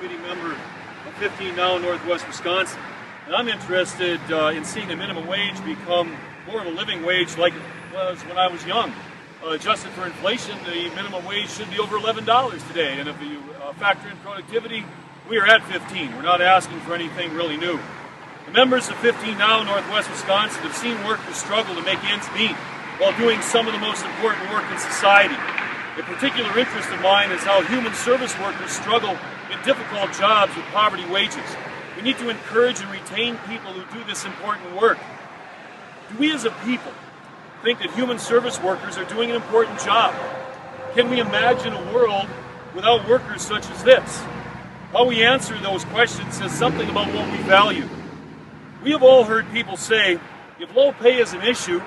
committee member of 15 Now Northwest Wisconsin, and I'm interested in seeing the minimum wage become more of a living wage like it was when I was young. Adjusted for inflation, the minimum wage should be over $11 today, and if you factor in productivity, we are at 15. We're not asking for anything really new. The members of 15 Now Northwest Wisconsin have seen workers struggle to make ends meet while doing some of the most important work in society. A particular interest of mine is how human service workers struggle in difficult jobs with poverty wages. We need to encourage and retain people who do this important work. Do we as a people think that human service workers are doing an important job? Can we imagine a world without workers such as this? How we answer those questions says something about what we value. We have all heard people say, if low pay is an issue,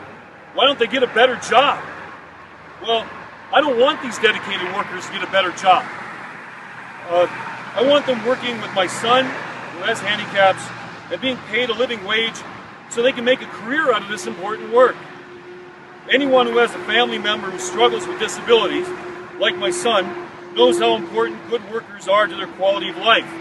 why don't they get a better job? Well, I don't want these dedicated workers to get a better job. I want them working with my son, who has handicaps, and being paid a living wage so they can make a career out of this important work. Anyone who has a family member who struggles with disabilities, like my son, knows how important good workers are to their quality of life.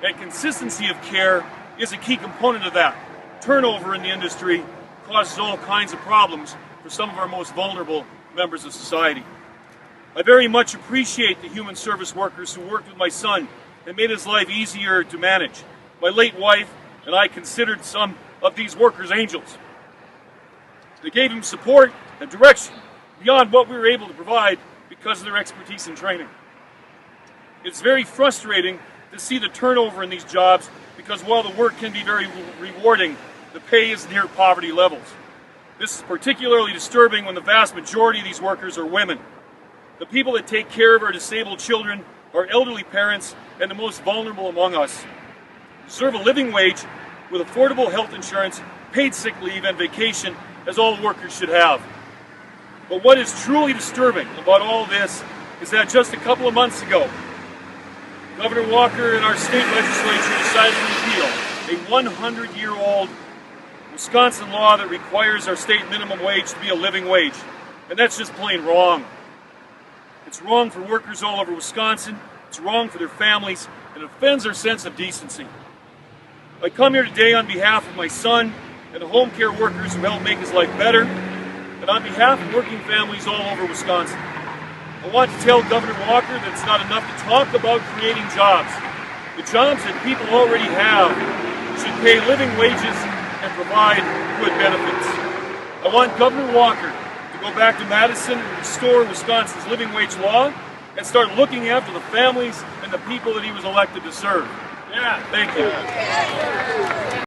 And consistency of care is a key component of that. Turnover in the industry causes all kinds of problems for some of our most vulnerable members of society. I very much appreciate the human service workers who worked with my son and made his life easier to manage. My late wife and I considered some of these workers angels. They gave him support and direction beyond what we were able to provide because of their expertise and training. It's very frustrating to see the turnover in these jobs because while the work can be very rewarding, the pay is near poverty levels. This is particularly disturbing when the vast majority of these workers are women. The people that take care of our disabled children, our elderly parents, and the most vulnerable among us deserve a living wage with affordable health insurance, paid sick leave, and vacation, as all workers should have. But what is truly disturbing about all this is that just a couple of months ago, Governor Walker and our state legislature decided to repeal a 100-year-old Wisconsin law that requires our state minimum wage to be a living wage. And that's just plain wrong. It's wrong for workers all over Wisconsin, it's wrong for their families, and it offends our sense of decency. I come here today on behalf of my son and the home care workers who help make his life better, and on behalf of working families all over Wisconsin. I want to tell Governor Walker that it's not enough to talk about creating jobs. The jobs that people already have should pay living wages and provide good benefits. I want Governor Walker to go back to Madison and restore Wisconsin's living wage law and start looking after the families and the people that he was elected to serve. Yeah, thank you.